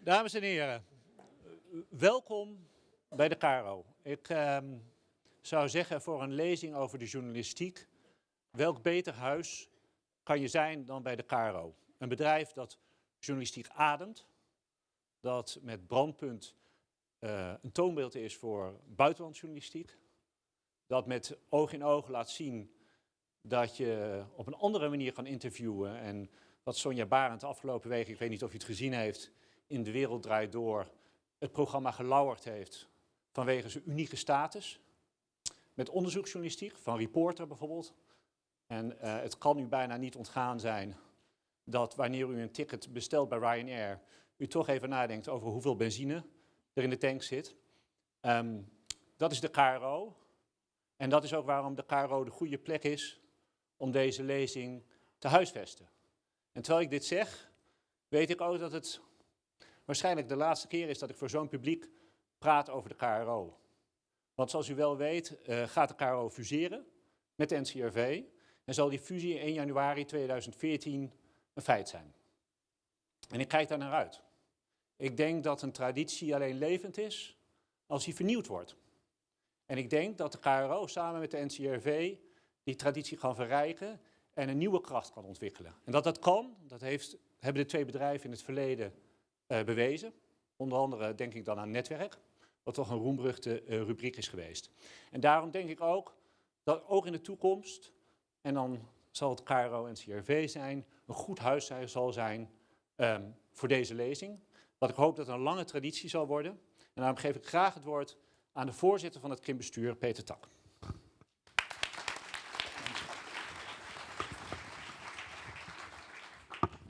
Dames en heren, welkom bij de KRO. Ik zou zeggen voor een lezing over de journalistiek, welk beter huis kan je zijn dan bij de KRO? Een bedrijf dat journalistiek ademt, dat met Brandpunt een toonbeeld is voor buitenlandjournalistiek, dat met oog in oog laat zien dat je op een andere manier kan interviewen en wat Sonja Barend de afgelopen weken, ik weet niet of u het gezien heeft, in De Wereld Draait Door het programma gelauwerd heeft vanwege zijn unieke status. Met onderzoeksjournalistiek, van Reporter bijvoorbeeld. En het kan u bijna niet ontgaan zijn dat wanneer u een ticket bestelt bij Ryanair, u toch even nadenkt over hoeveel benzine er in de tank zit. Dat is de KRO. En dat is ook waarom de KRO de goede plek is om deze lezing te huisvesten. En terwijl ik dit zeg, weet ik ook dat het waarschijnlijk de laatste keer is dat ik voor zo'n publiek praat over de KRO. Want zoals u wel weet gaat de KRO fuseren met de NCRV en zal die fusie 1 januari 2014 een feit zijn. En ik kijk daar naar uit. Ik denk dat een traditie alleen levend is als die vernieuwd wordt. En ik denk dat de KRO samen met de NCRV die traditie kan verrijken en een nieuwe kracht kan ontwikkelen. En dat kan, dat hebben de twee bedrijven in het verleden bewezen. Onder andere denk ik dan aan Netwerk, wat toch een roemruchte rubriek is geweest. En daarom denk ik ook dat ook in de toekomst, en dan zal het KRO-NCRV zijn, een goed huis zal zijn voor deze lezing. Wat ik hoop dat een lange traditie zal worden. En daarom geef ik graag het woord aan de voorzitter van het KIM-bestuur, Peter Tak.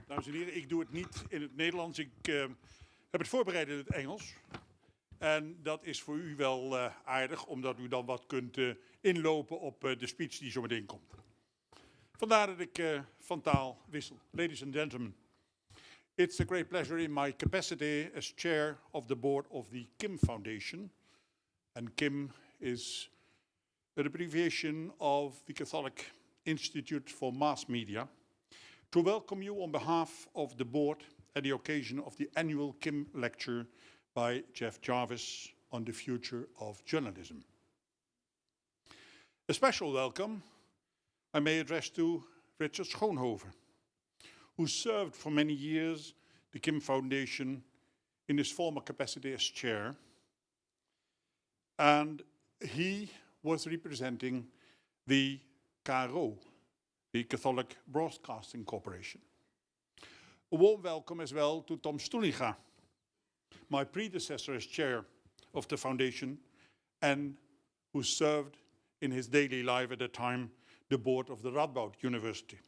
Dames en heren, ik doe het niet in het Nederlands. Ik heb het voorbereid in het Engels. En dat is voor u wel aardig, omdat u dan wat kunt inlopen op de speech die zo meteen komt. Vandaar dat ik van taal wissel. Ladies and gentlemen, it's a great pleasure in my capacity as chair of the board of the KIM Foundation. And KIM is an abbreviation of the Catholic Institute for Mass Media. To welcome you on behalf of the board at the occasion of the annual KIM lecture by Jeff Jarvis on the future of journalism. A special welcome I may address to Richard Schoonhoven, who served for many years the KIM Foundation in his former capacity as chair, and he was representing the KRO, the Catholic Broadcasting Corporation. A warm welcome as well to Tom Stoeliga, my predecessor as chair of the foundation and who served in his daily life at the time the board of the Radboud University.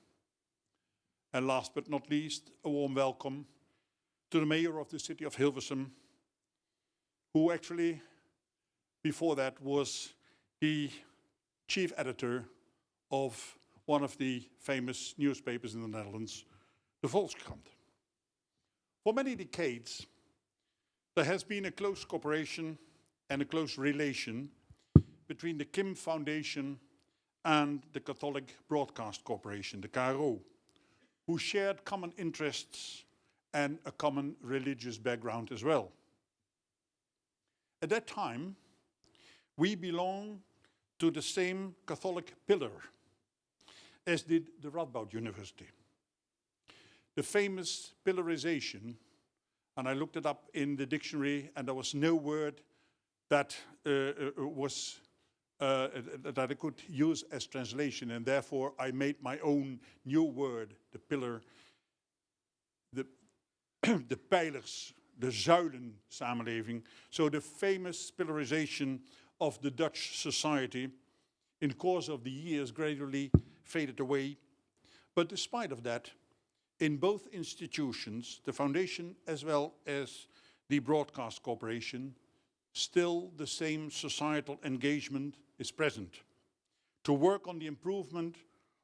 And last but not least, a warm welcome to the mayor of the city of Hilversum, who actually before that was the chief editor of one of the famous newspapers in the Netherlands, the Volkskrant. For many decades, there has been a close cooperation and a close relation between the KIM Foundation and the Catholic Broadcast Corporation, the KRO, who shared common interests and a common religious background as well. At that time, we belonged to the same Catholic pillar as did the Radboud University. The famous pillarization, and I looked it up in the dictionary, and there was no word that that I could use as translation, and therefore I made my own new word, the pillar, de pijlers, de zuilen samenleving. So the famous pillarization of the Dutch society in the course of the years gradually faded away. But despite of that, in both institutions, the foundation as well as the Broadcast Corporation, still the same societal engagement is present to work on the improvement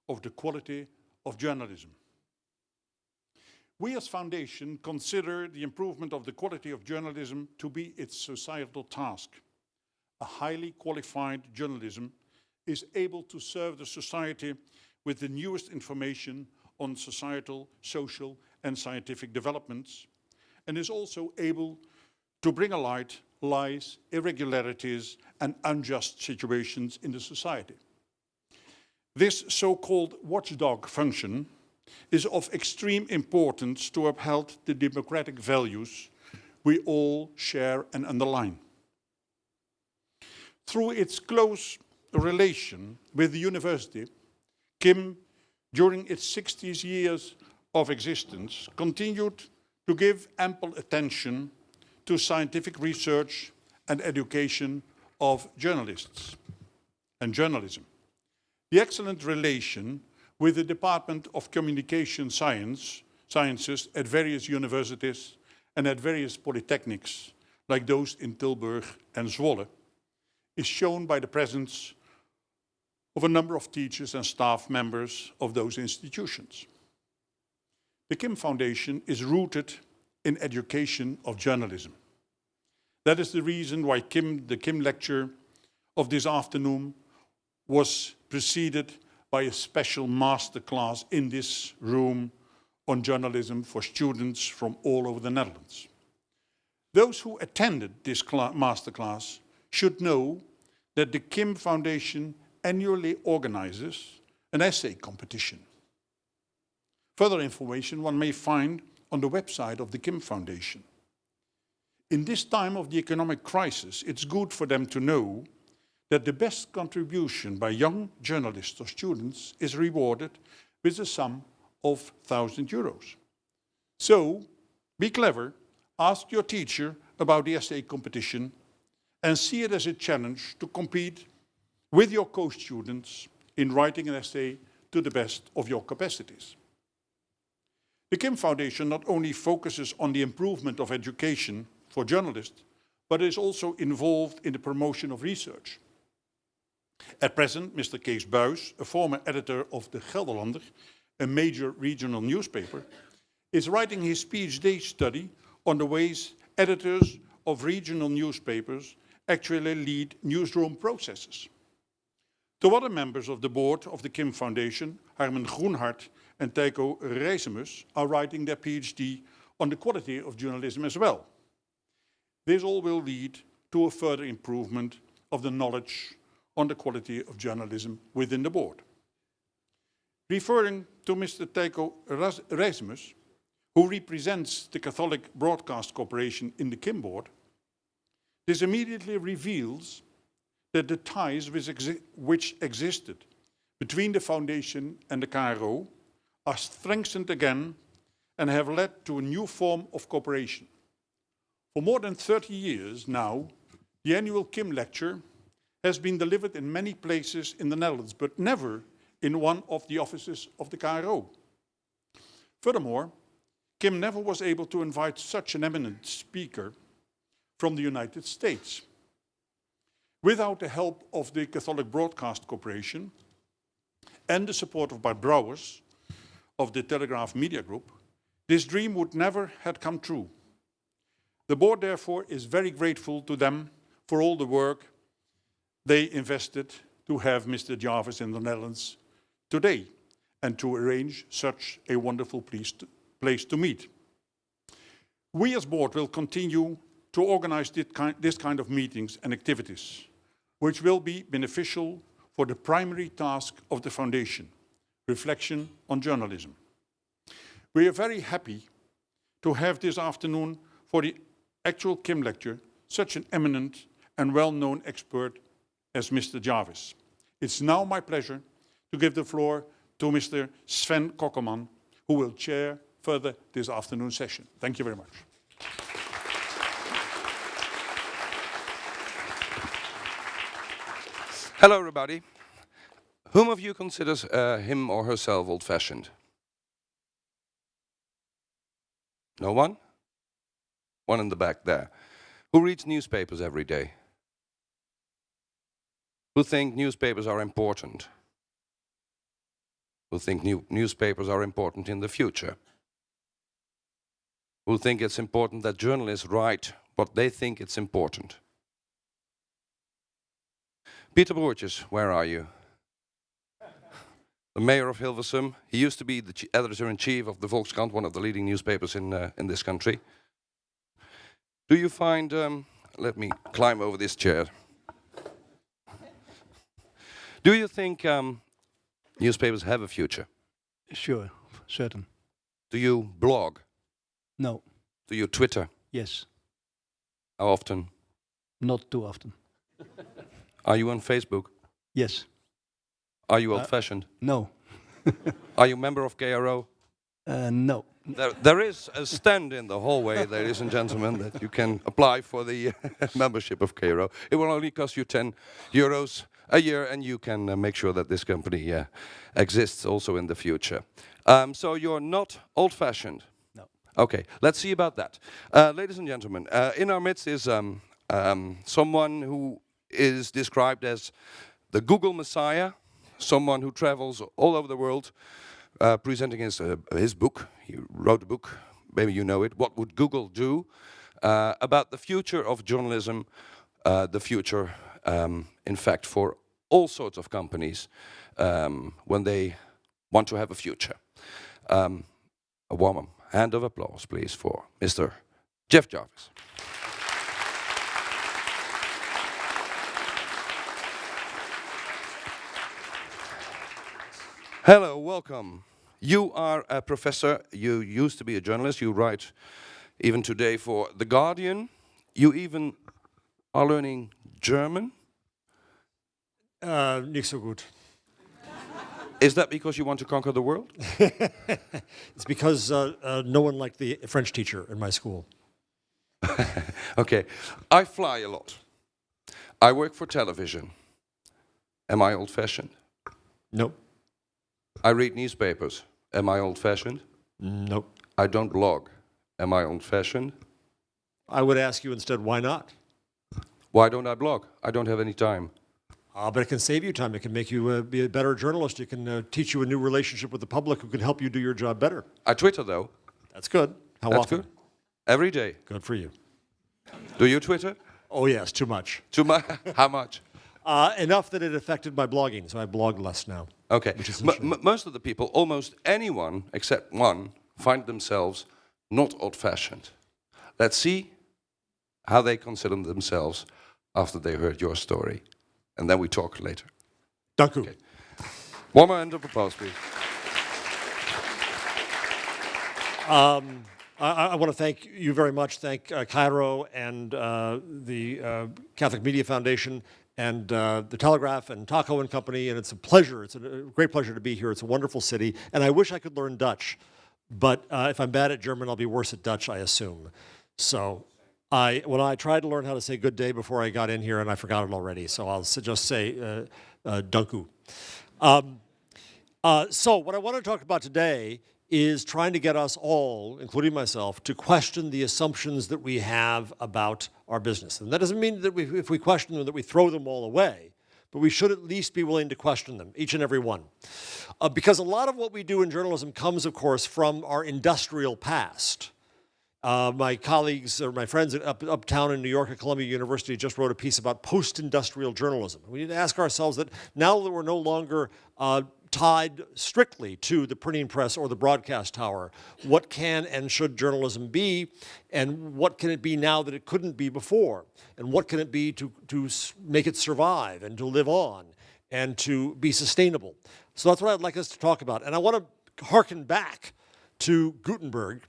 of the quality of journalism. We as foundation consider the improvement of the quality of journalism to be its societal task. A highly qualified journalism is able to serve the society with the newest information on societal, social and scientific developments, and is also able to bring alight lies, irregularities, and unjust situations in the society. This so-called watchdog function is of extreme importance to uphold the democratic values we all share and underline. Through its close relation with the university, Kim, during its 60 years of existence, continued to give ample attention to scientific research and education of journalists and journalism. The excellent relation with the Department of Communication Sciences at various universities and at various polytechnics, like those in Tilburg and Zwolle, is shown by the presence of a number of teachers and staff members of those institutions. The Kim Foundation is rooted in education of journalism. That is the reason why the Kim lecture of this afternoon was preceded by a special masterclass in this room on journalism for students from all over the Netherlands. Those who attended this masterclass should know that the Kim Foundation annually organizes an essay competition. Further information one may find on the website of the Kim Foundation. In this time of the economic crisis, it's good for them to know that the best contribution by young journalists or students is rewarded with a sum of €1,000. So, be clever, ask your teacher about the essay competition and see it as a challenge to compete with your co-students in writing an essay to the best of your capacities. The Kim Foundation not only focuses on the improvement of education for journalists, but is also involved in the promotion of research. At present, Mr. Kees Buys, a former editor of the Gelderlander, a major regional newspaper, is writing his PhD study on the ways editors of regional newspapers actually lead newsroom processes. Two other members of the board of the Kim Foundation, Harmen Groenhart and Tycho Reisemus, are writing their PhD on the quality of journalism as well. This all will lead to a further improvement of the knowledge on the quality of journalism within the board. Referring to Mr. Tycho Reisemus, who represents the Catholic Broadcast Corporation in the Kim board, this immediately reveals that the ties which existed between the foundation and the KRO are strengthened again and have led to a new form of cooperation. For more than 30 years now, the annual Kim lecture has been delivered in many places in the Netherlands, but never in one of the offices of the KRO. Furthermore, Kim never was able to invite such an eminent speaker from the United States. Without the help of the Catholic Broadcast Corporation and the support of Bart Brouwers of the Telegraph Media Group, this dream would never have come true. The board, therefore, is very grateful to them for all the work they invested to have Mr. Jarvis in the Netherlands today and to arrange such a wonderful place to meet. We as board will continue to organize this kind of meetings and activities, which will be beneficial for the primary task of the foundation, reflection on journalism. We are very happy to have this afternoon for the actual Kim lecture such an eminent and well-known expert as Mr. Jarvis. It's now my pleasure to give the floor to Mr. Sven Kokkelman, who will chair further this afternoon session. Thank you very much. Hello, everybody. Whom of you considers him or herself old-fashioned? No one? One in the back there. Who reads newspapers every day? Who think newspapers are important? Who think newspapers are important in the future? Who think it's important that journalists write what they think it's important? Peter Broertjes, where are you? The mayor of Hilversum. He used to be the editor-in-chief of the Volkskrant, one of the leading newspapers in this country. Do you find, let me climb over this chair. Do you think newspapers have a future? Sure, certain. Do you blog? No. Do you Twitter? Yes. How often? Not too often. Are you on Facebook? Yes. Are you old-fashioned? No. Are you a member of KRO? No. There is a stand in the hallway, ladies and gentlemen, that you can apply for the membership of KRO. It will only cost you €10 a year, and you can make sure that this company exists also in the future. So you're not old-fashioned? No. Okay, let's see about that. Ladies and gentlemen, in our midst is someone who is described as the Google Messiah, someone who travels all over the world, presenting his book. He wrote a book, maybe you know it, What Would Google Do? About the future of journalism, the future, in fact, for all sorts of companies when they want to have a future. A warm hand of applause, please, for Mr. Jeff Jarvis. Hello, welcome. You are a professor, you used to be a journalist, you write even today for The Guardian. You even are learning German. Nicht so gut. Is that because you want to conquer the world? It's because no one liked the French teacher in my school. Okay, I fly a lot. I work for television. Am I old-fashioned? Nope. I read newspapers. Am I old-fashioned? Nope. I don't blog. Am I old-fashioned? I would ask you instead, why not? Why don't I blog? I don't have any time. But it can save you time. It can make you be a better journalist. It can teach you a new relationship with the public who can help you do your job better. I Twitter, though. That's good. How That's often? good. Every day. Good for you. Do you Twitter? Oh, yes, too much. Too much? How much? Enough that it affected my blogging, so I blog less now. Okay. Which is interesting. Most of the people, almost anyone except one, find themselves not old-fashioned. Let's see how they consider themselves after they heard your story. And then we talk later. Dank u. Okay. One more round of applause, please. I want to thank you very much. Thank Cairo and the Catholic Media Foundation and the Telegraph and Taco and Company. And it's a pleasure. It's a great pleasure to be here. It's a wonderful city. And I wish I could learn Dutch. But if I'm bad at German, I'll be worse at Dutch, I assume. So when I tried to learn how to say good day before I got in here, and I forgot it already. So I'll just say dank u. So what I want to talk about today is trying to get us all, including myself, to question the assumptions that we have about our business. And that doesn't mean that if we question them, that we throw them all away, but we should at least be willing to question them, each and every one. Because a lot of what we do in journalism comes, of course, from our industrial past. My colleagues, or my friends uptown in New York at Columbia University just wrote a piece about post-industrial journalism. We need to ask ourselves that now that we're no longer tied strictly to the printing press or the broadcast tower, what can and should journalism be, and what can it be now that it couldn't be before? And what can it be to make it survive and to live on and to be sustainable? So that's what I'd like us to talk about. And I want to hearken back to Gutenberg.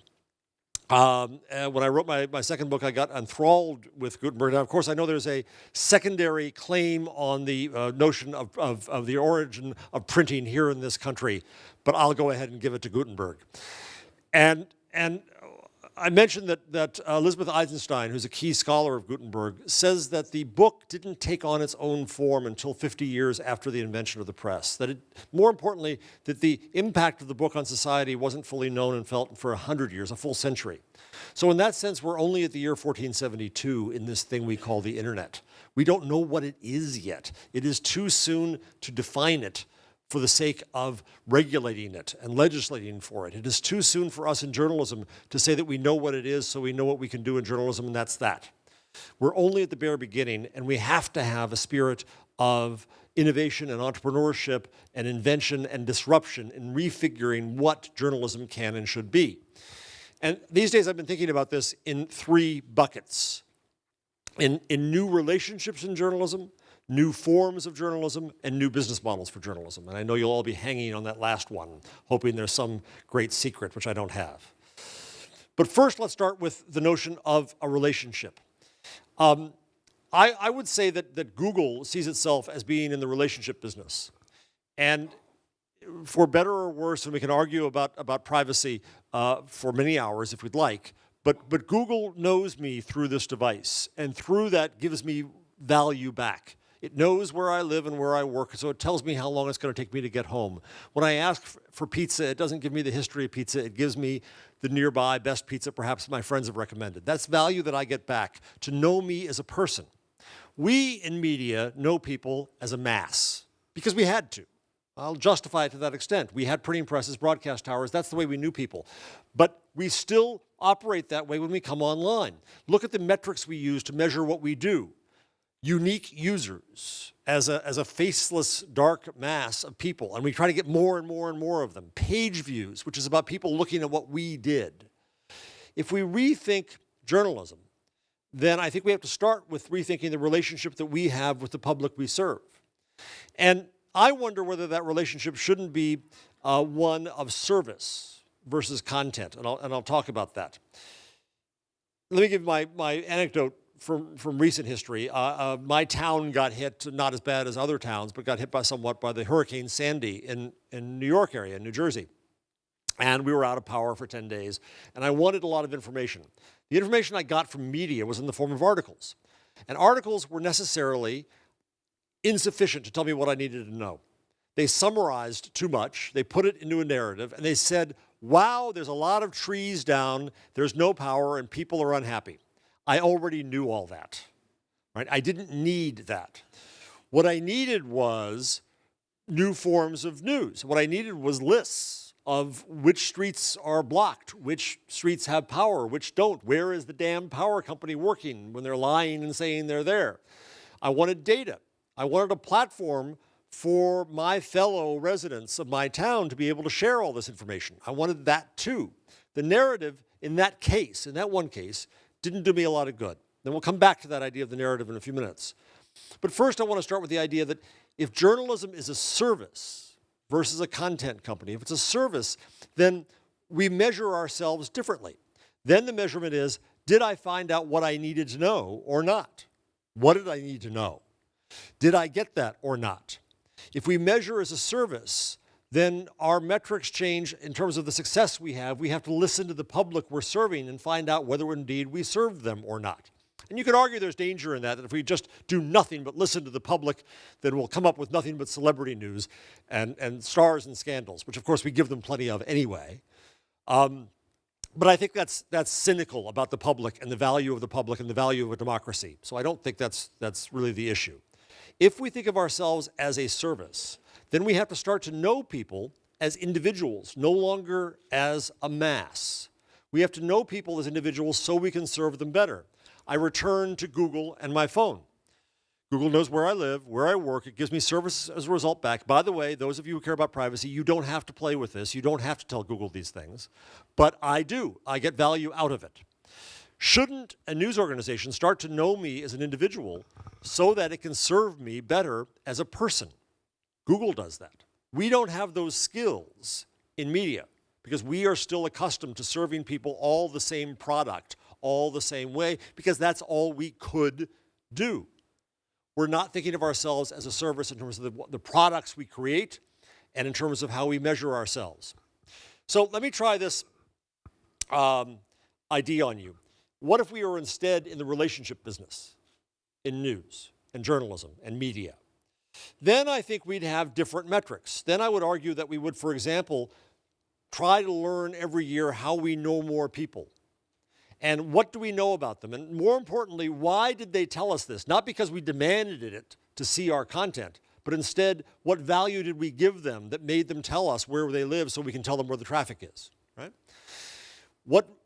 When I wrote my second book, I got enthralled with Gutenberg. Now, of course, I know there's a secondary claim on the notion of the origin of printing here in this country, but I'll go ahead and give it to Gutenberg. And I mentioned that Elizabeth Eisenstein, who's a key scholar of Gutenberg, says that the book didn't take on its own form until 50 years after the invention of the press. More importantly, that the impact of the book on society wasn't fully known and felt for 100 years, a full century. So in that sense, we're only at the year 1472 in this thing we call the internet. We don't know what it is yet. It is too soon to define it for the sake of regulating it and legislating for it. It is too soon for us in journalism to say that we know what it is, so we know what we can do in journalism, and that's that. We're only at the bare beginning, and we have to have a spirit of innovation and entrepreneurship and invention and disruption in refiguring what journalism can and should be. And these days I've been thinking about this in 3 buckets. In new relationships in journalism, new forms of journalism, and new business models for journalism. And I know you'll all be hanging on that last one, hoping there's some great secret, which I don't have. But first, let's start with the notion of a relationship. I would say that Google sees itself as being in the relationship business. And for better or worse, and we can argue about privacy for many hours if we'd like, but Google knows me through this device, and through that gives me value back. It knows where I live and where I work, so it tells me how long it's going to take me to get home. When I ask for pizza, it doesn't give me the history of pizza. It gives me the nearby best pizza perhaps my friends have recommended. That's value that I get back, to know me as a person. We in media know people as a mass because we had to. I'll justify it to that extent. We had printing presses, broadcast towers. That's the way we knew people. But we still operate that way when we come online. Look at the metrics we use to measure what we do. Unique users as a faceless, dark mass of people. And we try to get more and more and more of them. Page views, which is about people looking at what we did. If we rethink journalism, then I think we have to start with rethinking the relationship that we have with the public we serve. And I wonder whether that relationship shouldn't be one of service versus content, and I'll talk about that. Let me give my anecdote from recent history. My town got hit, not as bad as other towns, but got hit somewhat by the Hurricane Sandy in New York area, in New Jersey. And we were out of power for 10 days, and I wanted a lot of information. The information I got from media was in the form of articles. And articles were necessarily insufficient to tell me what I needed to know. They summarized too much, they put it into a narrative, and they said, wow, there's a lot of trees down, there's no power, and people are unhappy. I already knew all that, right? I didn't need that. What I needed was new forms of news. What I needed was lists of which streets are blocked, which streets have power, which don't. Where is the damn power company working when they're lying and saying they're there? I wanted data. I wanted a platform for my fellow residents of my town to be able to share all this information. I wanted that too. The narrative in that case, in that one case, didn't do me a lot of good. Then we'll come back to that idea of the narrative in a few minutes. But first I want to start with the idea that if journalism is a service versus a content company, if it's a service, then we measure ourselves differently. Then the measurement is, did I find out what I needed to know or not? What did I need to know? Did I get that or not? If we measure as a service, then our metrics change in terms of the success we have. We have to listen to the public we're serving and find out whether indeed we served them or not. And you could argue there's danger in that if we just do nothing but listen to the public, then we'll come up with nothing but celebrity news and stars and scandals, which of course we give them plenty of anyway. But I think that's cynical about the public and the value of the public and the value of a democracy. So I don't think that's really the issue. If we think of ourselves as a service, then we have to start to know people as individuals, no longer as a mass. We have to know people as individuals so we can serve them better. I return to Google and my phone. Google knows where I live, where I work. It gives me service as a result back. By the way, those of you who care about privacy, you don't have to play with this. You don't have to tell Google these things. But I do. I get value out of it. Shouldn't a news organization start to know me as an individual so that it can serve me better as a person? Google does that. We don't have those skills in media because we are still accustomed to serving people all the same product, all the same way, because that's all we could do. We're not thinking of ourselves as a service in terms of the products we create and in terms of how we measure ourselves. So let me try this idea on you. What if we were instead in the relationship business, in news and journalism and media? Then I think we'd have different metrics. Then I would argue that we would, for example, try to learn every year how we know more people. And what do we know about them? And more importantly, why did they tell us this? Not because we demanded it to see our content, but instead, what value did we give them that made them tell us where they live so we can tell them where the traffic is, right?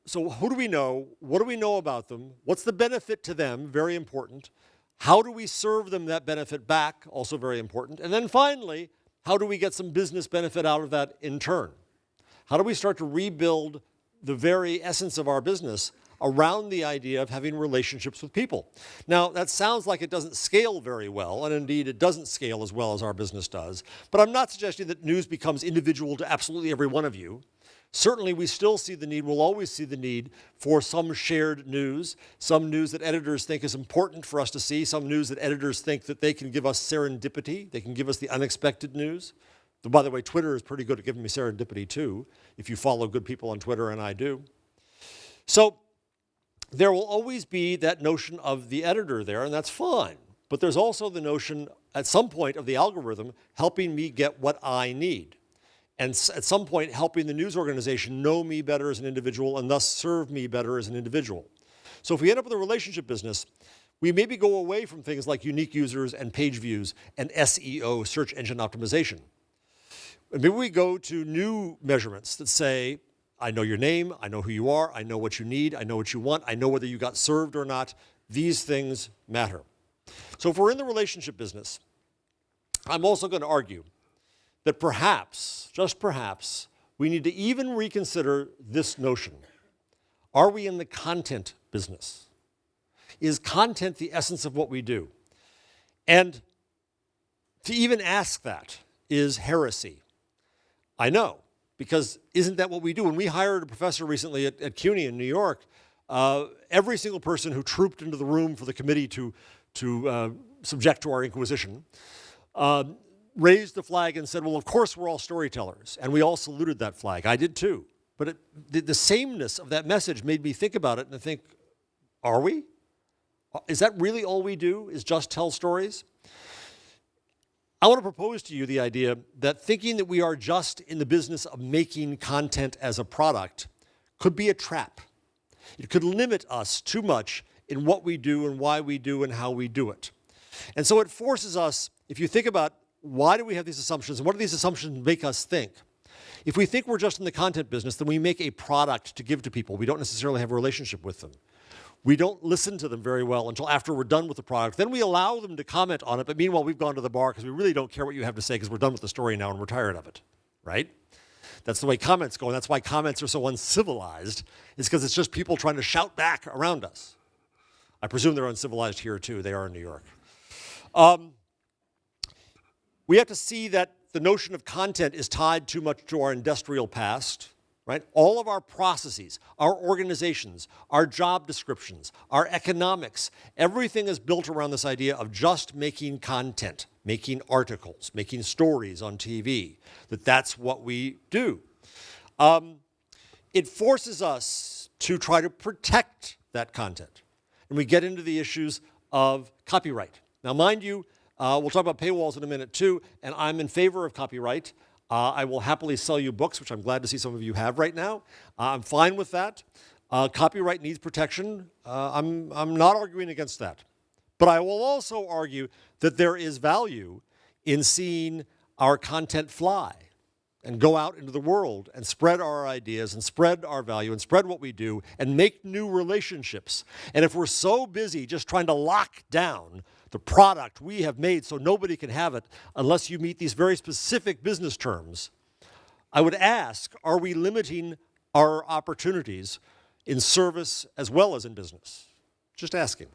So who do we know? What do we know about them? What's the benefit to them? Very important. How do we serve them that benefit back? Also very important. And then finally, how do we get some business benefit out of that in turn? How do we start to rebuild the very essence of our business around the idea of having relationships with people. Now, that sounds like it doesn't scale very well, and indeed it doesn't scale as well as our business does, but I'm not suggesting that news becomes individual to absolutely every one of you. Certainly, we still see the need, we'll always see the need for some shared news, some news that editors think is important for us to see, some news that editors think that they can give us serendipity, they can give us the unexpected news. By the way, Twitter is pretty good at giving me serendipity too, if you follow good people on Twitter, and I do. So there will always be that notion of the editor there, and that's fine. But there's also the notion at some point of the algorithm helping me get what I need. And at some point helping the news organization know me better as an individual and thus serve me better as an individual. So if we end up with a relationship business, we maybe go away from things like unique users and page views and SEO, search engine optimization. And maybe we go to new measurements that say, I know your name, I know who you are, I know what you need, I know what you want, I know whether you got served or not. These things matter. So if we're in the relationship business, I'm also going to argue that perhaps, just perhaps, we need to even reconsider this notion. Are we in the content business? Is content the essence of what we do? And to even ask that is heresy. I know, because isn't that what we do? When we hired a professor recently at CUNY in New York, every single person who trooped into the room for the committee to subject to our inquisition raised the flag and said, well, of course we're all storytellers. And we all saluted that flag. I did too. But the sameness of that message made me think about it and think, are we? Is that really all we do, is just tell stories? I want to propose to you the idea that thinking that we are just in the business of making content as a product could be a trap. It could limit us too much in what we do and why we do and how we do it. And so it forces us, if you think about why do we have these assumptions and what do these assumptions make us think? If we think we're just in the content business, then we make a product to give to people. We don't necessarily have a relationship with them. We don't listen to them very well until after we're done with the product. Then we allow them to comment on it, but meanwhile we've gone to the bar because we really don't care what you have to say because we're done with the story now and we're tired of it, right? That's the way comments go, and that's why comments are so uncivilized, is because it's just people trying to shout back around us. I presume they're uncivilized here too. They are in New York. We have to see that the notion of content is tied too much to our industrial past. Right? All of our processes, our organizations, our job descriptions, our economics, everything is built around this idea of just making content, making articles, making stories on TV, that's what we do. It forces us to try to protect that content. And we get into the issues of copyright. Now, mind you, we'll talk about paywalls in a minute too, and I'm in favor of copyright. I will happily sell you books, which I'm glad to see some of you have right now. I'm fine with that. Copyright needs protection. I'm not arguing against that. But I will also argue that there is value in seeing our content fly and go out into the world and spread our ideas and spread our value and spread what we do and make new relationships. And if we're so busy just trying to lock down the product we have made so nobody can have it unless you meet these very specific business terms, I would ask, are we limiting our opportunities in service as well as in business? Just asking.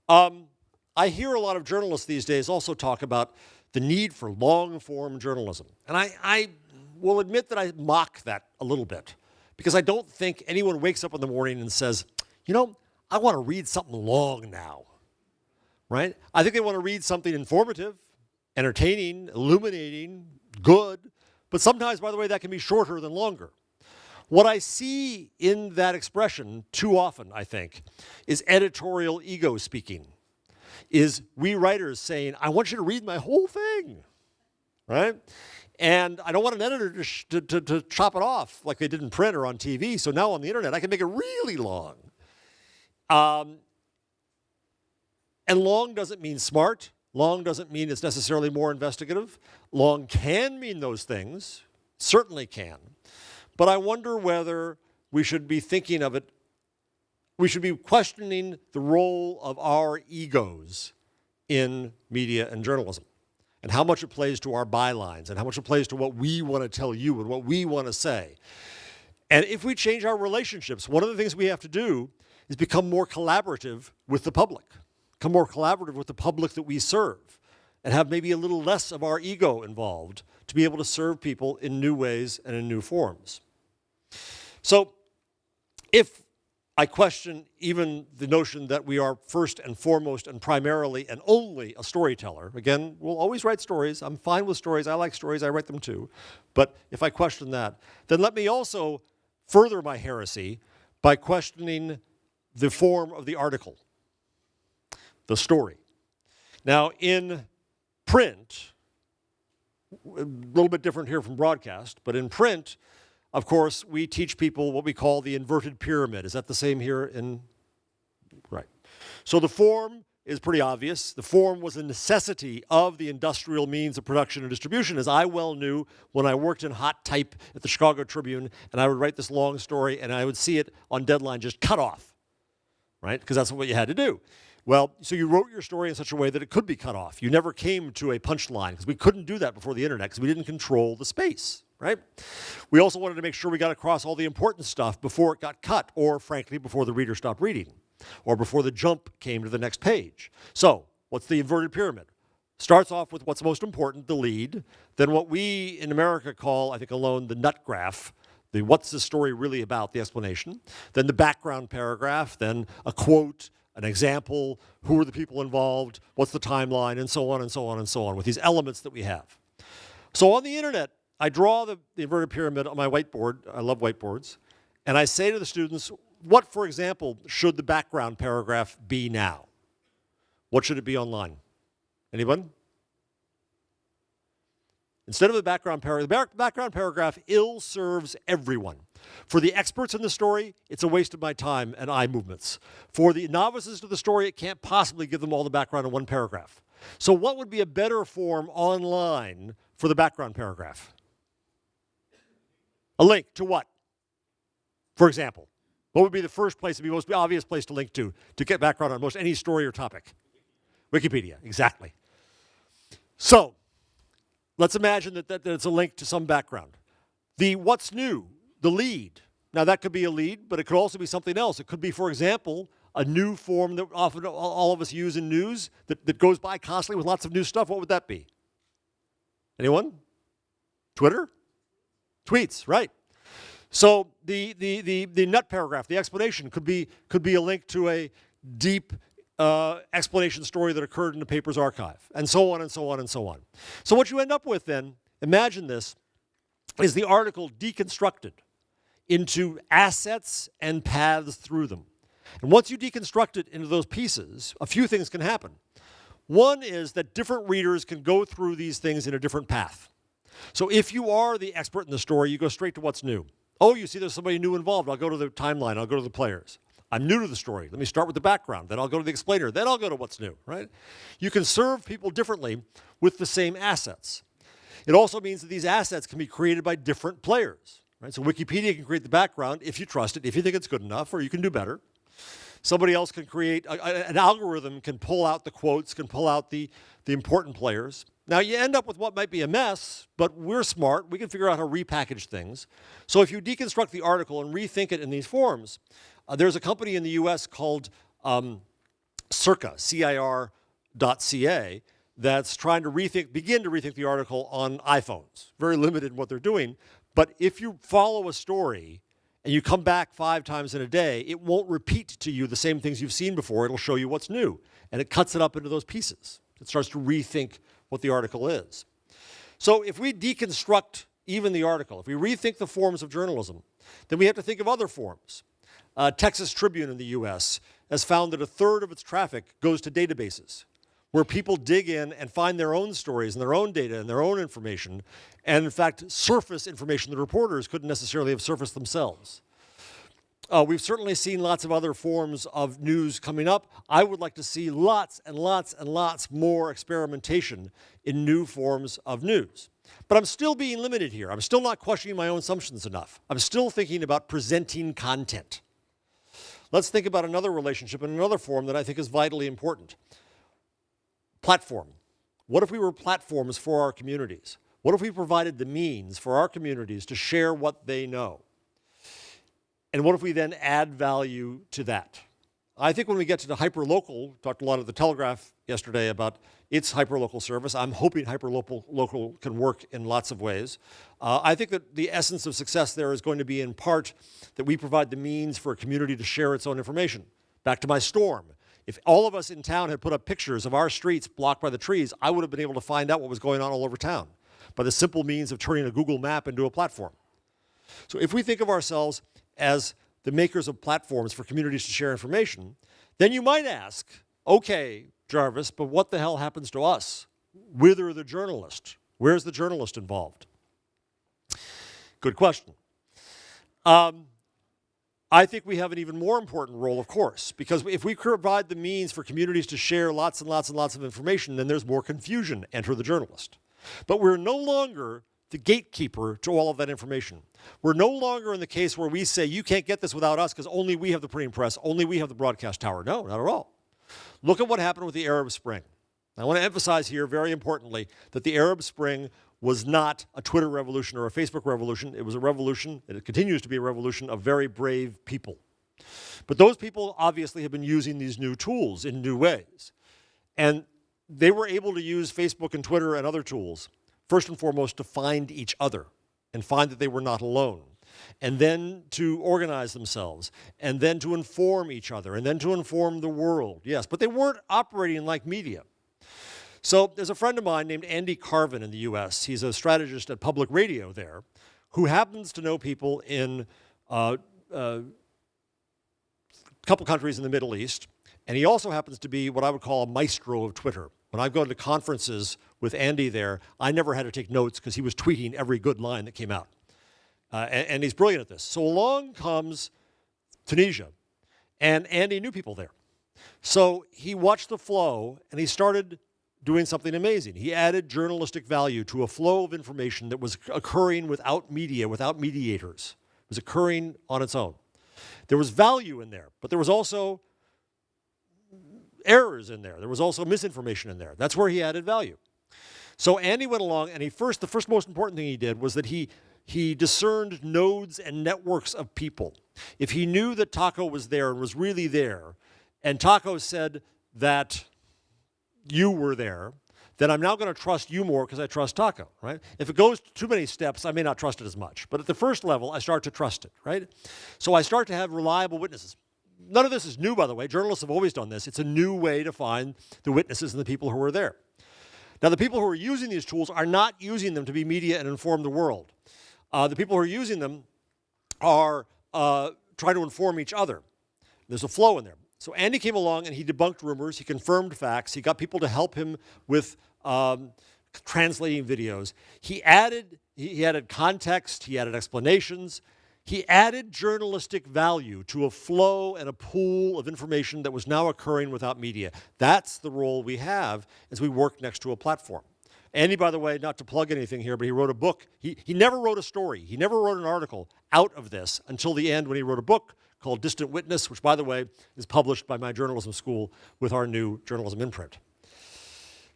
I hear a lot of journalists these days also talk about the need for long-form journalism. And I will admit that I mock that a little bit because I don't think anyone wakes up in the morning and says, you know, I want to read something long now. Right? I think they want to read something informative, entertaining, illuminating, good, but sometimes, by the way, that can be shorter than longer. What I see in that expression too often, I think, is editorial ego speaking, is we writers saying, I want you to read my whole thing, right? And I don't want an editor to chop it off like they did in print or on TV, so now on the internet I can make it really long. And long doesn't mean smart. Long doesn't mean it's necessarily more investigative. Long can mean those things, certainly can. But I wonder whether we should be thinking of it, we should be questioning the role of our egos in media and journalism and how much it plays to our bylines and how much it plays to what we want to tell you and what we want to say. And if we change our relationships, one of the things we have to do is become more collaborative with the public, become more collaborative with the public that we serve, and have maybe a little less of our ego involved to be able to serve people in new ways and in new forms. So if I question even the notion that we are first and foremost and primarily and only a storyteller, again, we'll always write stories. I'm fine with stories. I like stories. I write them too. But if I question that, then let me also further my heresy by questioning the form of the article, the story. Now, in print, a little bit different here from broadcast, but in print, of course, we teach people what we call the inverted pyramid. Is that the same here in? Right. So the form is pretty obvious. The form was a necessity of the industrial means of production and distribution, as I well knew when I worked in hot type at the Chicago Tribune, and I would write this long story, and I would see it on deadline just cut off, right? Because that's what you had to do. Well, so you wrote your story in such a way that it could be cut off. You never came to a punchline, because we couldn't do that before the internet, because we didn't control the space, right? We also wanted to make sure we got across all the important stuff before it got cut, or frankly, before the reader stopped reading, or before the jump came to the next page. So, what's the inverted pyramid? Starts off with what's most important, the lead, then what we in America call, I think alone, the nut graph, the what's the story really about, the explanation, then the background paragraph, then a quote, an example, who are the people involved, what's the timeline, and so on and so on and so on, with these elements that we have. So on the internet, I draw the inverted pyramid on my whiteboard. I love whiteboards. And I say to the students, what, for example, should the background paragraph be now? What should it be online? Anyone? Instead of the background paragraph, the background paragraph ill serves everyone. For the experts in the story, it's a waste of my time and eye movements. For the novices to the story, it can't possibly give them all the background in one paragraph. So what would be a better form online for the background paragraph? A link to what? For example, what would be the first place, the most obvious place to link to get background on most any story or topic? Wikipedia, exactly. So, let's imagine that it's a link to some background. The what's new, the lead. Now that could be a lead, but it could also be something else. It could be, for example, a new form that often all of us use in news that goes by constantly with lots of new stuff. What would that be? Anyone? Twitter? Tweets, right. So the nut paragraph, the explanation, could be a link to a deep explanation story that occurred in the paper's archive, and so on and so on and so on. So what you end up with then, imagine this, is the article deconstructed into assets and paths through them. And once you deconstruct it into those pieces, a few things can happen. One is that different readers can go through these things in a different path. So if you are the expert in the story, you go straight to what's new. Oh, you see there's somebody new involved. I'll go to the timeline. I'll go to the players. I'm new to the story. Let me start with the background. Then I'll go to the explainer. Then I'll go to what's new, right? You can serve people differently with the same assets. It also means that these assets can be created by different players, right? So Wikipedia can create the background if you trust it, if you think it's good enough, or you can do better. Somebody else can create, an algorithm can pull out the quotes, can pull out the important players. Now you end up with what might be a mess, but we're smart. We can figure out how to repackage things. So if you deconstruct the article and rethink it in these forms, there's a company in the US called Circa, CIR.ca, that's trying to begin to rethink the article on iPhones. Very limited in what they're doing. But if you follow a story and you come back 5 times in a day, it won't repeat to you the same things you've seen before. It'll show you what's new. And it cuts it up into those pieces. It starts to rethink what the article is. So if we deconstruct even the article, if we rethink the forms of journalism, then we have to think of other forms. Texas Tribune in the US has found that 1/3 of its traffic goes to databases, where people dig in and find their own stories and their own data and their own information, and in fact surface information that reporters couldn't necessarily have surfaced themselves. We've certainly seen lots of other forms of news coming up. I would like to see lots and lots and lots more experimentation in new forms of news. But I'm still being limited here. I'm still not questioning my own assumptions enough. I'm still thinking about presenting content. Let's think about another relationship in another form that I think is vitally important. Platform. What if we were platforms for our communities? What if we provided the means for our communities to share what they know? And what if we then add value to that? I think when we get to the hyperlocal, talked a lot at the Telegraph yesterday about its hyperlocal service. I'm hoping hyperlocal can work in lots of ways. I think that the essence of success there is going to be in part that we provide the means for a community to share its own information. Back to my storm. If all of us in town had put up pictures of our streets blocked by the trees, I would have been able to find out what was going on all over town by the simple means of turning a Google map into a platform. So if we think of ourselves as the makers of platforms for communities to share information, then you might ask, okay, Jarvis, but what the hell happens to us? Whither the journalist? Where's the journalist involved? Good question. I think we have an even more important role, of course, because if we provide the means for communities to share lots and lots and lots of information, then there's more confusion. Enter the journalist. But we're no longer the gatekeeper to all of that information. We're no longer in the case where we say, you can't get this without us because only we have the printing press, only we have the broadcast tower. No, not at all. Look at what happened with the Arab Spring. I want to emphasize here very importantly that the Arab Spring was not a Twitter revolution or a Facebook revolution. It was a revolution, and it continues to be a revolution of very brave people. But those people obviously have been using these new tools in new ways. And they were able to use Facebook and Twitter and other tools, first and foremost, to find each other and find that they were not alone. And then to organize themselves, and then to inform each other, and then to inform the world. Yes, but they weren't operating like media. So there's a friend of mine named Andy Carvin in the US. He's a strategist at public radio there who happens to know people in a couple countries in the Middle East. And he also happens to be what I would call a maestro of Twitter. When I've gone to conferences with Andy there, I never had to take notes because he was tweeting every good line that came out. And he's brilliant at this. So along comes Tunisia, and Andy knew people there. So he watched the flow, and he started doing something amazing. He added journalistic value to a flow of information that was occurring without media, without mediators. It was occurring on its own. There was value in there, but there was also errors in there. There was also misinformation in there. That's where he added value. So Andy went along, and the first most important thing he did was that he discerned nodes and networks of people. If he knew that Taco was there and was really there, and Taco said that you were there, then I'm now going to trust you more because I trust Taco, right? If it goes too many steps, I may not trust it as much. But at the first level, I start to trust it, right? So I start to have reliable witnesses. None of this is new, by the way. Journalists have always done this. It's a new way to find the witnesses and the people who are there. Now, the people who are using these tools are not using them to be media and inform the world. The people who are using them are trying to inform each other. There's a flow in there. So Andy came along and he debunked rumors, he confirmed facts, he got people to help him with translating videos. He added context, he added explanations, he added journalistic value to a flow and a pool of information that was now occurring without media. That's the role we have as we work next to a platform. Andy, by the way, not to plug anything here, but he wrote a book. He never wrote a story. He never wrote an article out of this until the end when he wrote a book called Distant Witness, which, by the way, is published by my journalism school with our new journalism imprint.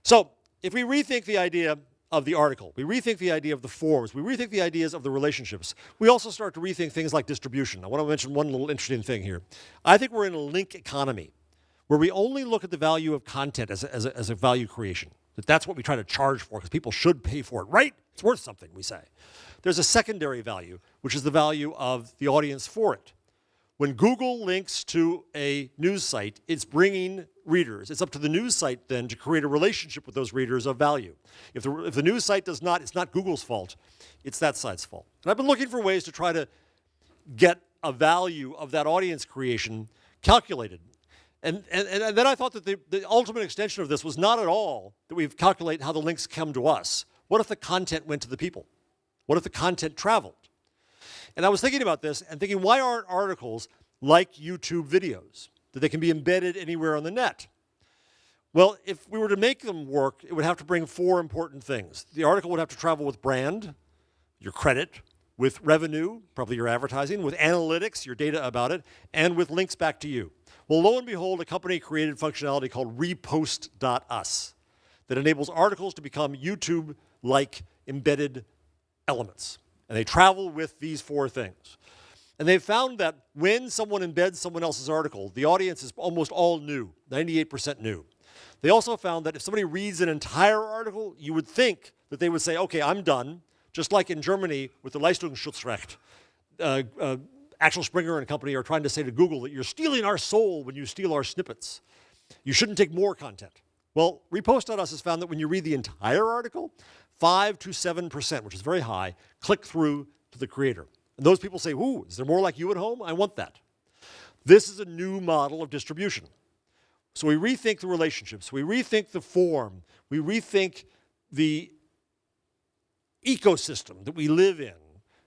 So if we rethink the idea of the article, we rethink the idea of the forms, we rethink the ideas of the relationships, we also start to rethink things like distribution. I want to mention one little interesting thing here. I think we're in a link economy where we only look at the value of content as a value creation. That's what we try to charge for because people should pay for it, right? It's worth something, we say. There's a secondary value, which is the value of the audience for it. When Google links to a news site, it's bringing readers. It's up to the news site then to create a relationship with those readers of value. If the news site does not, it's not Google's fault. It's that site's fault. And I've been looking for ways to try to get a value of that audience creation calculated. And then I thought that the ultimate extension of this was not at all that we calculate how the links come to us. What if the content went to the people? What if the content traveled? And I was thinking about this and thinking, why aren't articles like YouTube videos, that they can be embedded anywhere on the net? Well, if we were to make them work, it would have to bring four important things. The article would have to travel with brand, your credit, with revenue, probably your advertising, with analytics, your data about it, and with links back to you. Well, lo and behold, a company created functionality called repost.us that enables articles to become YouTube-like embedded elements. And they travel with these four things. And they've found that when someone embeds someone else's article, the audience is almost all new, 98% new. They also found that if somebody reads an entire article, you would think that they would say, okay, I'm done. Just like in Germany with the Leistungsschutzrecht. Axel Springer and company are trying to say to Google that you're stealing our soul when you steal our snippets. You shouldn't take more content. Well, Repost.us has found that when you read the entire article, 5 to 7%, which is very high, click through to the creator. And those people say, ooh, is there more like you at home? I want that. This is a new model of distribution. So we rethink the relationships, we rethink the form, we rethink the ecosystem that we live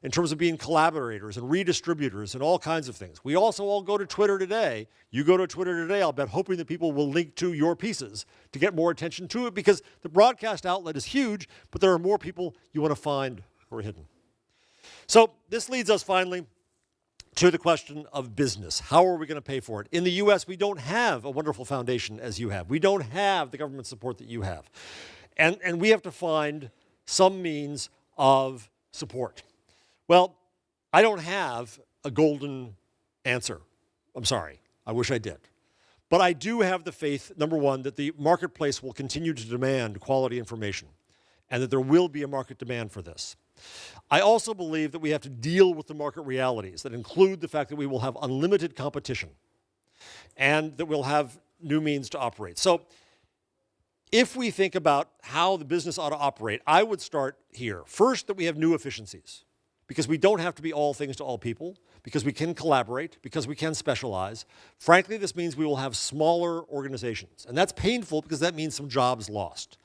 in terms of being collaborators and redistributors and all kinds of things. We also all go to Twitter today. You go to Twitter today, I'll bet, hoping that people will link to your pieces to get more attention to it, because the broadcast outlet is huge, but there are more people you want to find who are hidden. So this leads us finally to the question of business. How are we going to pay for it? In the US, we don't have a wonderful foundation as you have. We don't have the government support that you have. And we have to find some means of support. Well, I don't have a golden answer. I'm sorry. I wish I did. But I do have the faith, number one, that the marketplace will continue to demand quality information and that there will be a market demand for this. I also believe that we have to deal with the market realities that include the fact that we will have unlimited competition and that we'll have new means to operate. So if we think about how the business ought to operate, I would start here. First, that we have new efficiencies, because we don't have to be all things to all people, because we can collaborate, because we can specialize. Frankly, this means we will have smaller organizations. And that's painful because that means some jobs lost.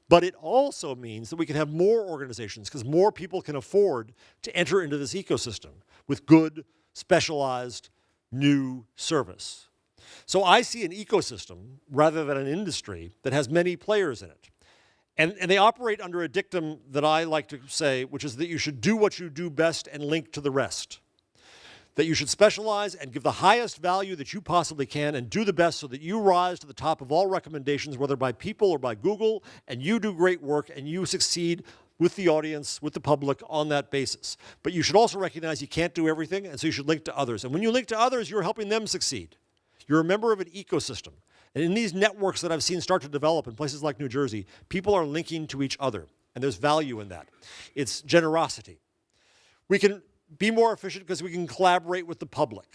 But it also means that we can have more organizations because more people can afford to enter into this ecosystem with good, specialized, new service. So I see an ecosystem rather than an industry that has many players in it. And they operate under a dictum that I like to say, which is that you should do what you do best and link to the rest. That you should specialize and give the highest value that you possibly can and do the best so that you rise to the top of all recommendations, whether by people or by Google, and you do great work and you succeed with the audience, with the public on that basis. But you should also recognize you can't do everything, and so you should link to others. And when you link to others, you're helping them succeed. You're a member of an ecosystem. And in these networks that I've seen start to develop in places like New Jersey, people are linking to each other, and there's value in that. It's generosity. We can be more efficient because we can collaborate with the public.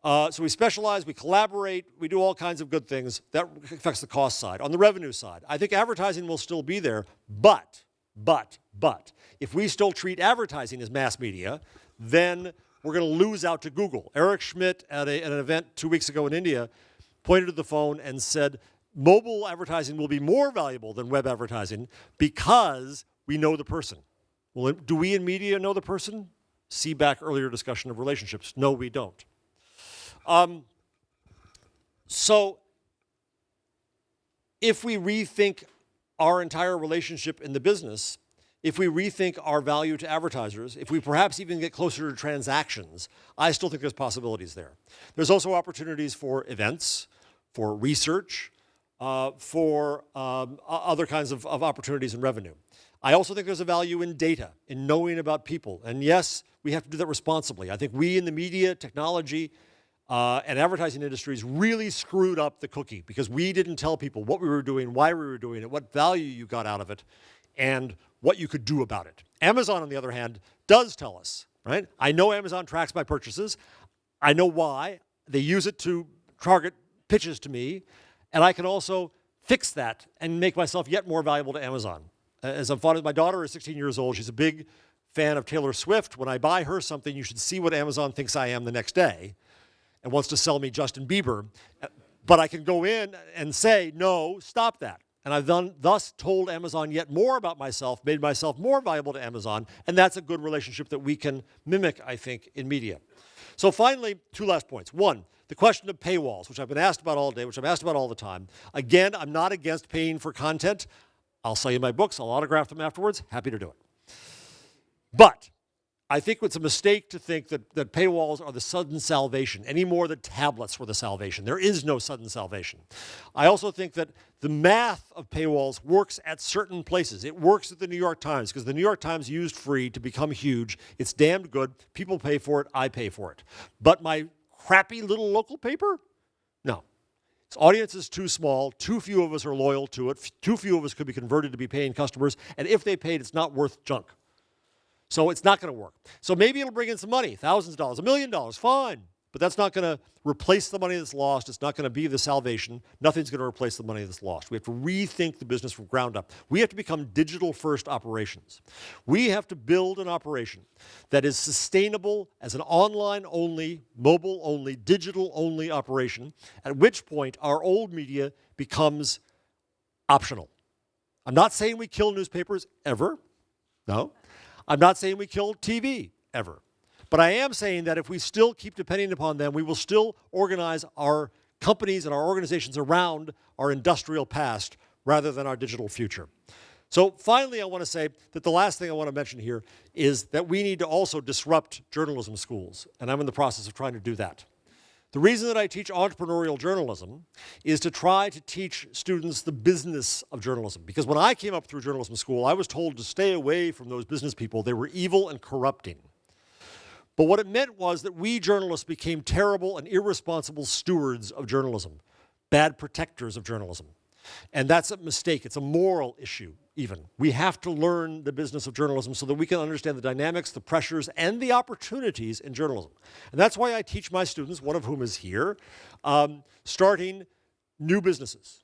So we specialize, we collaborate, we do all kinds of good things. That affects the cost side. On the revenue side, I think advertising will still be there, but, if we still treat advertising as mass media, then we're going to lose out to Google. Eric Schmidt at an event 2 weeks ago in India pointed to the phone and said, mobile advertising will be more valuable than web advertising because we know the person. Well, do we in media know the person? See back earlier discussion of relationships. No, we don't. So if we rethink our entire relationship in the business, if we rethink our value to advertisers, if we perhaps even get closer to transactions, I still think there's possibilities there. There's also opportunities for events, for research, for other kinds of opportunities and revenue. I also think there's a value in data, in knowing about people. And yes, we have to do that responsibly. I think we in the media, technology, and advertising industries really screwed up the cookie because we didn't tell people what we were doing, why we were doing it, what value you got out of it, and what you could do about it. Amazon, on the other hand, does tell us, right? I know Amazon tracks my purchases. I know why. They use it to target pitches to me, and I can also fix that and make myself yet more valuable to Amazon. As I'm fond of, my daughter is 16 years old. She's a big fan of Taylor Swift. When I buy her something, you should see what Amazon thinks I am the next day and wants to sell me Justin Bieber. But I can go in and say, no, stop that. And I've thus told Amazon yet more about myself, made myself more valuable to Amazon, and that's a good relationship that we can mimic, I think, in media. So finally, 2 last points. One, the question of paywalls, which I've been asked about all day, which I'm asked about all the time. Again, I'm not against paying for content. I'll sell you my books, I'll autograph them afterwards, happy to do it. But I think it's a mistake to think that paywalls are the sudden salvation, any more than tablets were the salvation. There is no sudden salvation. I also think that the math of paywalls works at certain places. It works at the New York Times, because the New York Times used free to become huge. It's damned good. People pay for it. I pay for it. But my crappy little local paper? No. Its audience is too small. Too few of us are loyal to it. Too few of us could be converted to be paying customers. And if they paid, it's not worth junk. So it's not going to work. So maybe it'll bring in some money, thousands of dollars, $1 million, fine. But that's not going to replace the money that's lost. It's not going to be the salvation. Nothing's going to replace the money that's lost. We have to rethink the business from ground up. We have to become digital-first operations. We have to build an operation that is sustainable as an online-only, mobile-only, digital-only operation, at which point our old media becomes optional. I'm not saying we kill newspapers ever. No. I'm not saying we kill TV ever. But I am saying that if we still keep depending upon them, we will still organize our companies and our organizations around our industrial past rather than our digital future. So finally, I want to say that the last thing I want to mention here is that we need to also disrupt journalism schools. And I'm in the process of trying to do that. The reason that I teach entrepreneurial journalism is to try to teach students the business of journalism. Because when I came up through journalism school, I was told to stay away from those business people. They were evil and corrupting. But what it meant was that we journalists became terrible and irresponsible stewards of journalism, bad protectors of journalism. And that's a mistake. It's a moral issue, even. We have to learn the business of journalism so that we can understand the dynamics, the pressures, and the opportunities in journalism. And that's why I teach my students, one of whom is here, starting new businesses.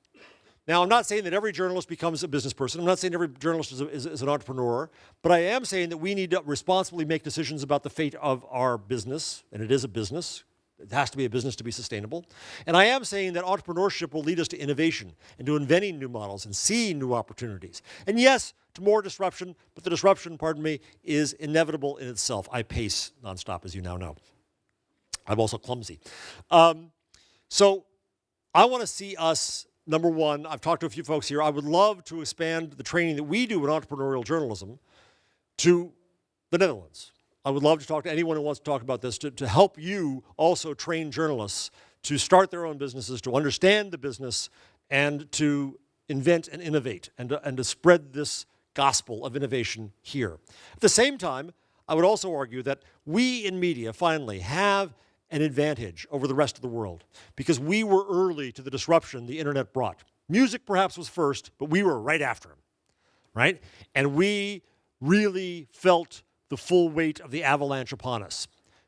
Now, I'm not saying that every journalist becomes a business person. I'm not saying every journalist is an entrepreneur. But I am saying that we need to responsibly make decisions about the fate of our business. And it is a business. It has to be a business to be sustainable. And I am saying that entrepreneurship will lead us to innovation and to inventing new models and seeing new opportunities. And yes, to more disruption, but the disruption, pardon me, is inevitable in itself. I pace nonstop, as you now know. I'm also clumsy. So I want to see us, number one, I've talked to a few folks here. I would love to expand the training that we do in entrepreneurial journalism to the Netherlands. I would love to talk to anyone who wants to talk about this, to help you also train journalists to start their own businesses, to understand the business, and to invent and innovate, and to spread this gospel of innovation here. At the same time, I would also argue that we in media, finally, have an advantage over the rest of the world because we were early to the disruption the internet brought. Music perhaps was first, but we were right after him, right? And we really felt the full weight of the avalanche upon us.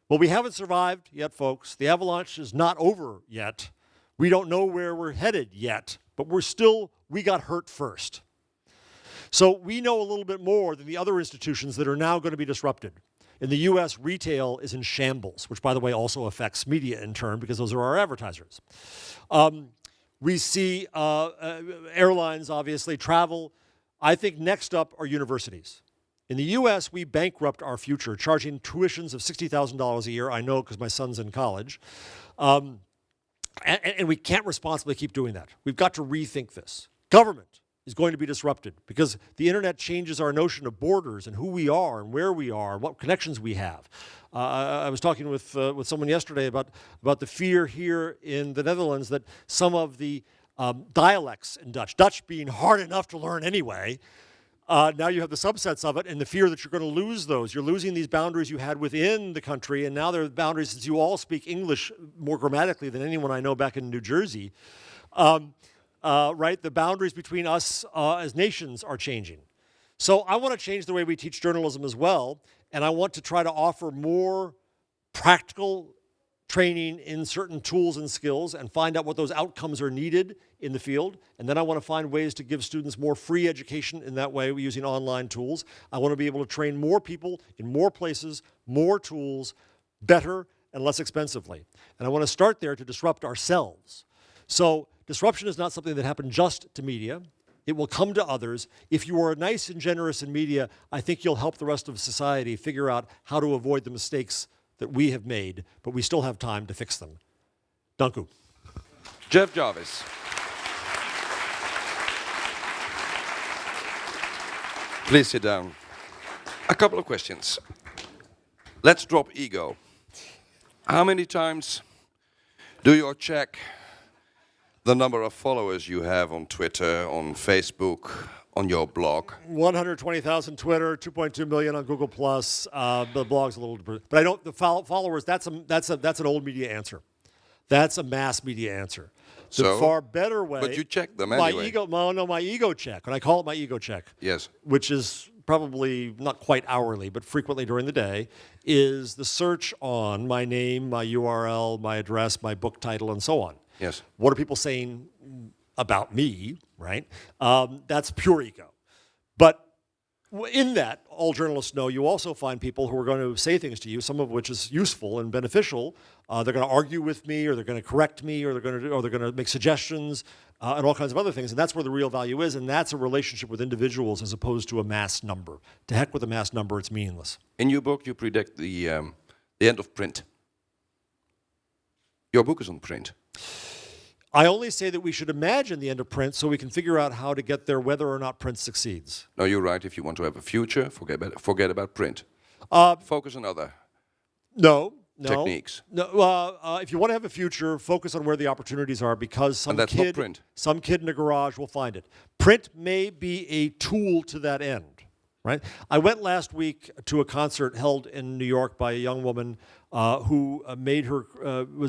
Well, we haven't survived yet, folks. The avalanche is not over yet. We don't know where we're headed yet, but we got hurt first. So we know a little bit more than the other institutions that are now going to be disrupted. In the US, retail is in shambles, which, by the way, also affects media in turn because those are our advertisers. We see airlines, obviously, travel. I think next up are universities. In the US, we bankrupt our future, charging tuitions of $60,000 a year. I know because my son's in college. And we can't responsibly keep doing that. We've got to rethink this. Government is going to be disrupted because the internet changes our notion of borders and who we are and where we are and what connections we have. I was talking with someone yesterday about the fear here in the Netherlands that some of the dialects in Dutch being hard enough to learn anyway, now you have the subsets of it and the fear that you're going to lose those. You're losing these boundaries you had within the country, and now there are boundaries since you all speak English more grammatically than anyone I know back in New Jersey. Right? The boundaries between us as nations are changing. So I want to change the way we teach journalism as well, and I want to try to offer more practical training in certain tools and skills and find out what those outcomes are needed in the field. And then I want to find ways to give students more free education in that way using online tools. I want to be able to train more people in more places, more tools, better and less expensively. And I want to start there to disrupt ourselves. So disruption is not something that happened just to media. It will come to others. If you are nice and generous in media, I think you'll help the rest of society figure out how to avoid the mistakes that we have made, but we still have time to fix them. Dank u. Jeff Jarvis. Please sit down. A couple of questions. let's drop ego. How many times do you check the number of followers you have on Twitter, on Facebook, on your blog? 120,000 Twitter, 2.2 million on Google Plus. The blog's a little, but I don't. The followers. That's an old media answer. That's a mass media answer. The So, far better way. but you check them my anyway. ego. No, my ego check. And I call it my ego check. Yes. Which is probably not quite hourly, but frequently during the day, is the search on my name, my URL, my address, my book title, and so on. Yes. What are people saying about me, right? That's pure ego. But in that, all journalists know, you also find people who are going to say things to you, some of which is useful and beneficial. They're going to argue with me, or they're going to correct me, or they're going to make suggestions, and all kinds of other things. And that's where the real value is, and that's a relationship with individuals as opposed to a mass number. To heck with a mass number, it's meaningless. In your book, you predict the end of print. Your book is on print. I only say that we should imagine the end of print so we can figure out how to get there whether or not print succeeds. No, you're right. If you want to have a future, forget about print. Focus on other No. techniques. No. If you want to have a future, focus on where the opportunities are, because some And that's not kid, print. some kid in a garage will find it. Print may be a tool to that end, right? I went last week to a concert held in New York by a young woman who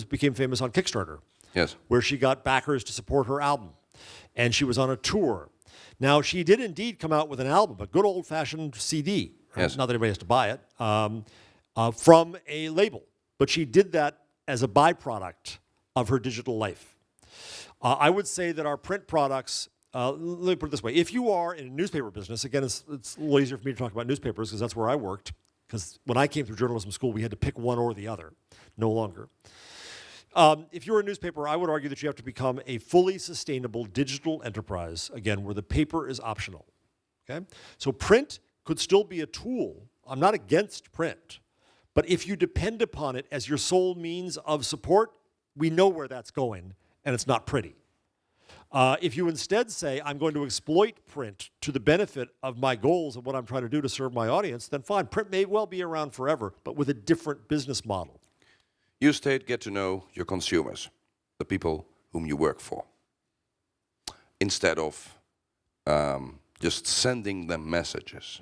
became famous on Kickstarter. Yes. Where she got backers to support her album. And she was on a tour. Now, she did indeed come out with an album, a good old-fashioned CD. Right? Yes. Not that anybody has to buy it, from a label. But she did that as a byproduct of her digital life. I would say that our print products, let me put it this way. If you are in a newspaper business, again, it's a little easier for me to talk about newspapers because that's where I worked. Because when I came through journalism school, we had to pick one or the other. No longer. If you're a newspaper, I would argue that you have to become a fully sustainable digital enterprise, again, where the paper is optional. Okay? So print could still be a tool. I'm not against print. But if you depend upon it as your sole means of support, we know where that's going, and it's not pretty. If you instead say, I'm going to exploit print to the benefit of my goals and what I'm trying to do to serve my audience, then fine. Print may well be around forever, but with a different business model. You state get to know your consumers, the people whom you work for, instead of just sending them messages.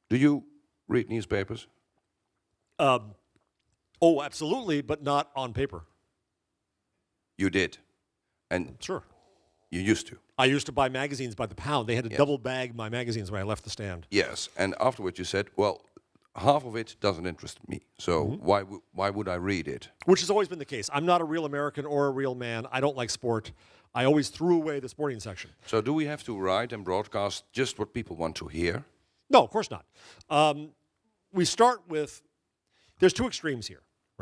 Do you read newspapers? Oh, absolutely, but not on paper. You did, and Sure. you used to. I used to buy magazines by the pound. They had to Yes. double bag my magazines when I left the stand. Yes, and afterwards you said, well, half of it doesn't interest me, so why would I read it? Which has always been the case. I'm not a real American or a real man. I don't like sport. I always threw away the sporting section. So do we have to write and broadcast just what people want to hear? No, of course not. We start with, there's two extremes here.